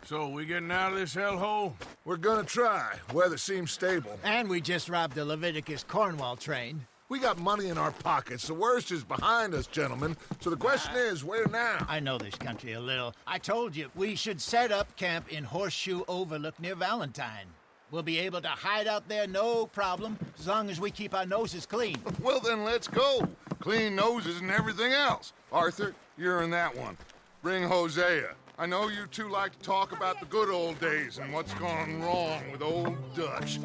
So, we getting out of this hellhole? We're gonna try. Weather seems stable. And we just robbed the Leviticus Cornwall train. We got money in our pockets. The worst is behind us, gentlemen. So the question is, where now? I know this country a little. I told you, we should set up camp in Horseshoe Overlook near Valentine. We'll be able to hide out there, no problem, as long as we keep our noses clean. Well, then let's go. Clean noses and everything else. Arthur, you're in that one. Bring Hosea. I know you two like to talk about the good old days and what's gone wrong with old Dutch.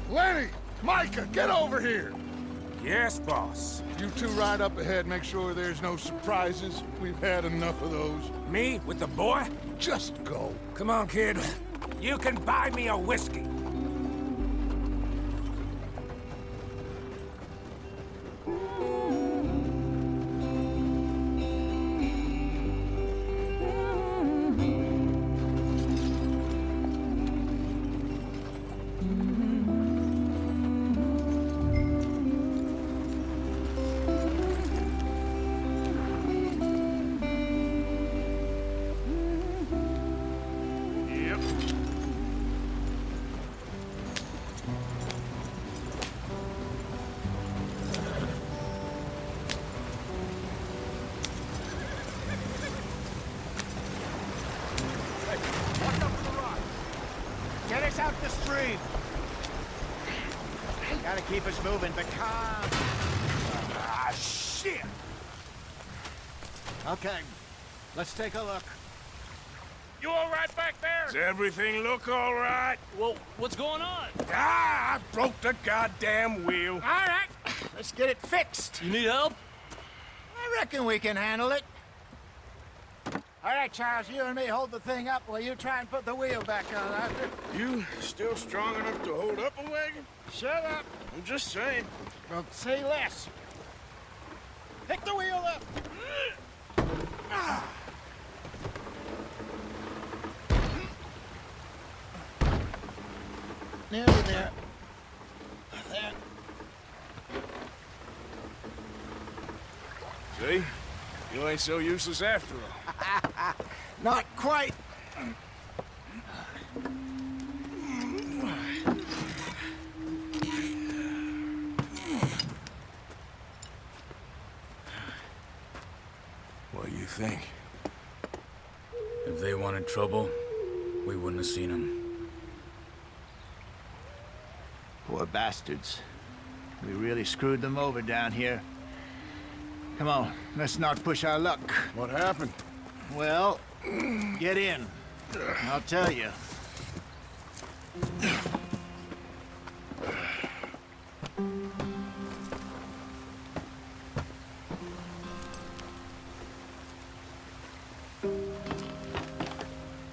Lenny! Micah, get over here! Yes, boss. You two ride up ahead, make sure there's no surprises. We've had enough of those. Me with the boy? Just go. Come on, kid. You can buy me a whiskey. Get us out the stream. Gotta keep us moving, but calm. Ah, shit! Okay, let's take a look. You all right back there? Does everything look all right? Well, what's going on? Ah, I broke the goddamn wheel. All right, let's get it fixed. You need help? I reckon we can handle it. All right, Charles, you and me hold the thing up while you try and put the wheel back on, Arthur. You still strong enough to hold up a wagon? Shut up. I'm just saying. Well, say less. Pick the wheel up. Nearly there. There. See? You ain't so useless after all. Not quite. What do you think? If they wanted trouble, we wouldn't have seen them. Poor bastards. We really screwed them over down here. Come on, let's not push our luck. What happened? Well, get in. I'll tell you.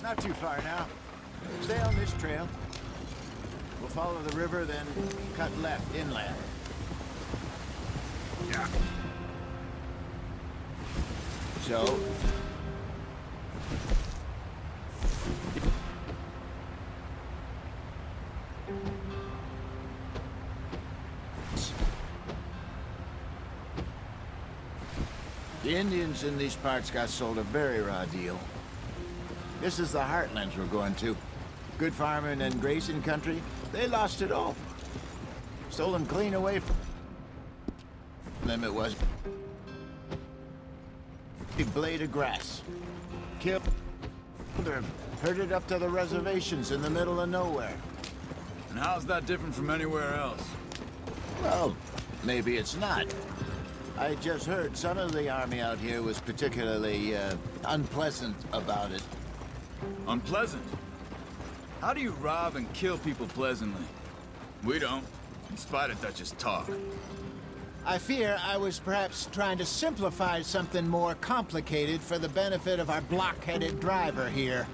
Not too far now. Stay on this trail. We'll follow the river, then cut left inland. Yeah. So... the Indians in these parts got sold a very raw deal. This is the heartlands we're going to. Good farming and grazing country, they lost it all. Stole them clean away from them it was. blade of grass. Killed or herded up to the reservations in the middle of nowhere. And how's that different from anywhere else? Well, maybe it's not. I just heard some of the army out here was particularly, unpleasant about it. Unpleasant? How do you rob and kill people pleasantly? We don't, in spite of Dutch's talk. I fear I was perhaps trying to simplify something more complicated for the benefit of our block-headed driver here.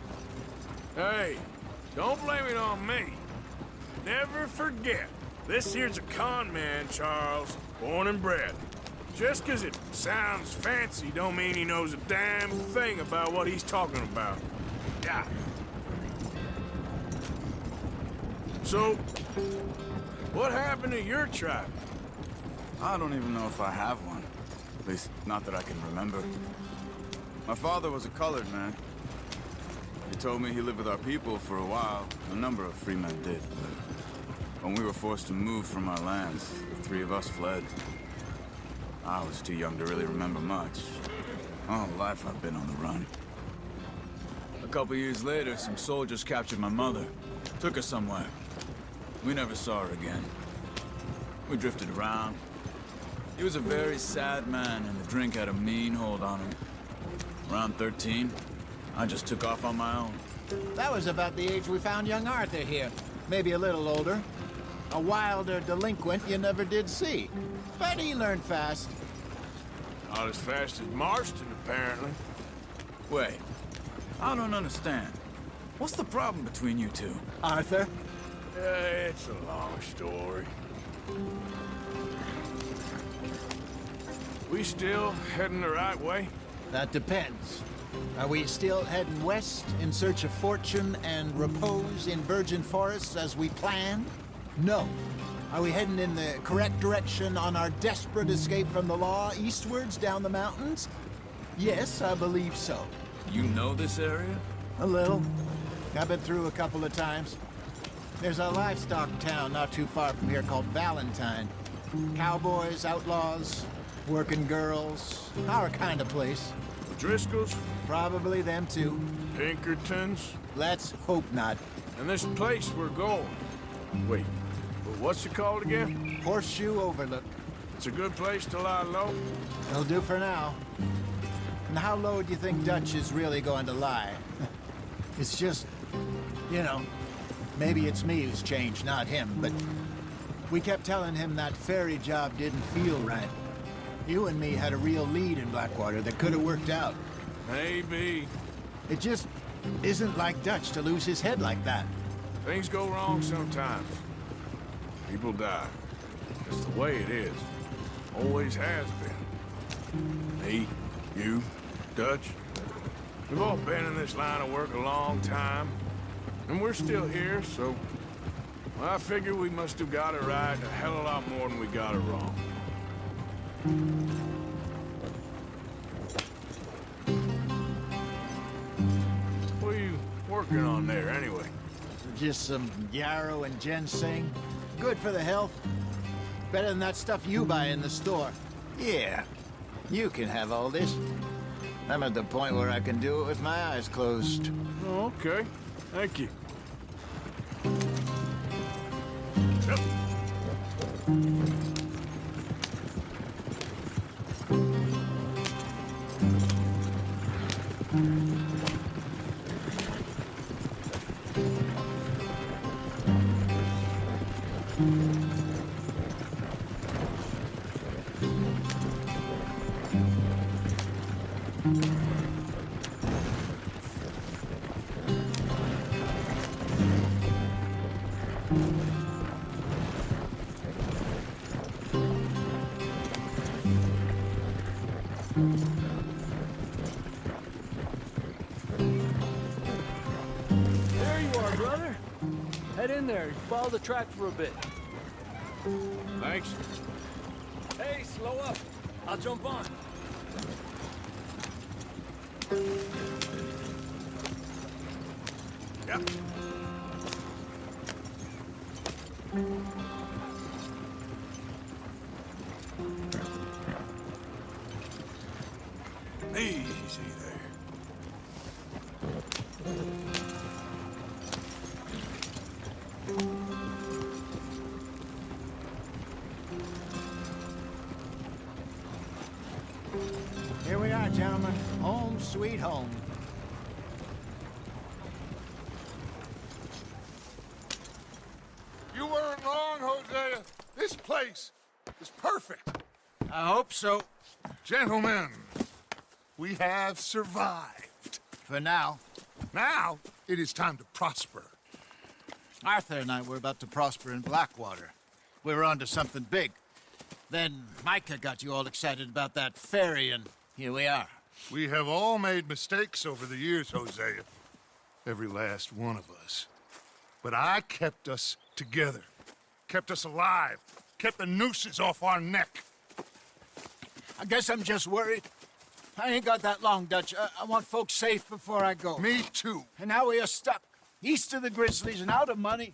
Hey, don't blame it on me. Never forget, this here's a con man, Charles, born and bred. Just 'cause it sounds fancy don't mean he knows a damn thing about what he's talking about. Yeah. So, what happened to your tribe? I don't even know if I have one. At least, not that I can remember. My father was a colored man. He told me he lived with our people for a while. A number of free men did. But when we were forced to move from our lands, the three of us fled. I was too young to really remember much. All life I've been on the run. A couple years later, some soldiers captured my mother. Took her somewhere. We never saw her again. We drifted around. He was a very sad man, and the drink had a mean hold on him. Around 13, I just took off on my own. That was about the age we found young Arthur here. Maybe a little older. A wilder delinquent you never did see. But he learned fast. Not as fast as Marston, apparently. Wait, I don't understand. What's the problem between you two? Arthur? It's a long story. We still heading the right way? That depends. Are we still heading west in search of fortune and repose in virgin forests as we planned? No. Are we heading in the correct direction on our desperate escape from the law eastwards down the mountains? Yes, I believe so. You know this area? A little. I've been through a couple of times. There's a livestock town not too far from here called Valentine. Cowboys, outlaws, working girls, our kind of place. Driscoll's? Probably them too. Pinkertons? Let's hope not. And this place we're going. Wait, but what's it called again? Horseshoe Overlook. It's a good place to lie low? It'll do for now. And how low do you think Dutch is really going to lie? It's just, you know, maybe it's me who's changed, not him, but we kept telling him that ferry job didn't feel right. You and me had a real lead in Blackwater that could have worked out. Maybe. It just isn't like Dutch to lose his head like that. Things go wrong sometimes. People die. It's the way it is. Always has been. Me, you, Dutch. We've all been in this line of work a long time. And we're still here, so... well, I figure we must have got it right a hell of a lot more than we got it wrong. What are you working on there, anyway? Just some yarrow and ginseng. Good for the health. Better than that stuff you buy in the store. Yeah, you can have all this. I'm at the point where I can do it with my eyes closed. Oh, okay. Thank you. Yep. There you are, brother. Head in there. Follow the track for a bit. Thanks. Hey, slow up. I'll jump on. Yep. Hey. Easy there. Here we are, gentlemen. Home sweet home. You weren't wrong, Hosea. This place is perfect. I hope so. Gentlemen, we have survived. For now. Now, it is time to prosper. Arthur and I were about to prosper in Blackwater. We were onto something big. Then Micah got you all excited about that ferry, and here we are. We have all made mistakes over the years, Hosea. Every last one of us. But I kept us together. Kept us alive. Kept the nooses off our neck. I guess I'm just worried. I ain't got that long, Dutch. I want folks safe before I go. Me too. And now we are stuck, east of the Grizzlies and out of money,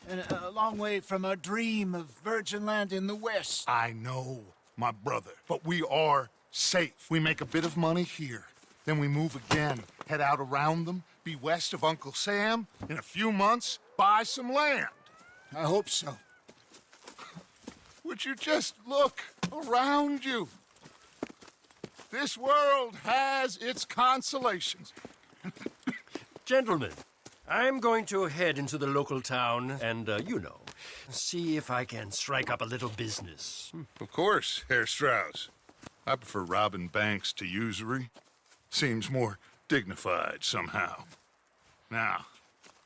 and a long way from our dream of virgin land in the west. I know, my brother, but we are safe. We make a bit of money here, then we move again, head out around them, be west of Uncle Sam, in a few months, buy some land. I hope so. Would you just look around you? This world has its consolations. Gentlemen, I'm going to head into the local town and, see if I can strike up a little business. Of course, Herr Strauss. I prefer robbing banks to usury. Seems more dignified somehow. Now,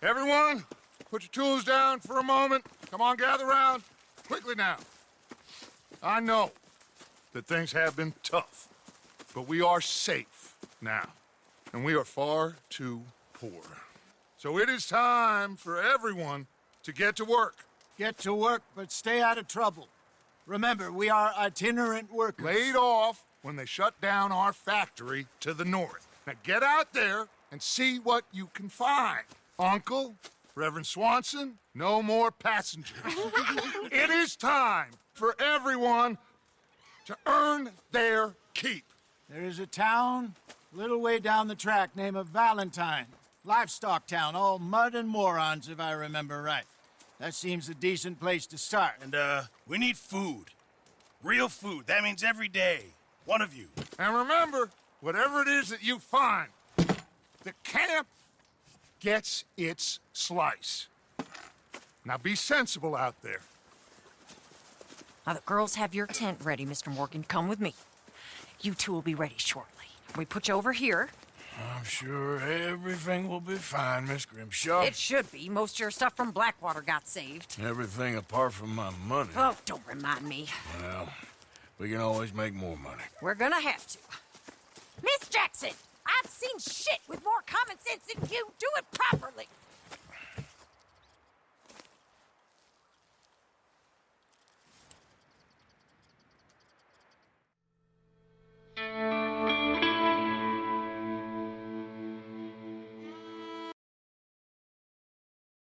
everyone, put your tools down for a moment. Come on, gather round. Quickly now. I know that things have been tough, but we are safe now, and we are far too poor. So it is time for everyone to get to work. Get to work, but stay out of trouble. Remember, we are itinerant workers. Laid off when they shut down our factory to the north. Now get out there and see what you can find. Uncle, Reverend Swanson, no more passengers. It is time for everyone to earn their keep. There is a town a little way down the track named Valentine. Livestock town, all mud and morons, if I remember right. That seems a decent place to start. And, we need food. Real food. That means every day. One of you. And remember, whatever it is that you find, the camp gets its slice. Now be sensible out there. Now, the girls have your tent ready, Mr. Morgan. Come with me. You two will be ready shortly. We put you over here. I'm sure everything will be fine, Miss Grimshaw. It should be. Most of your stuff from Blackwater got saved. Everything apart from my money. Oh, don't remind me. Well, we can always make more money. We're gonna have to. Miss Jackson, I've seen shit with more common sense than you. Do it properly.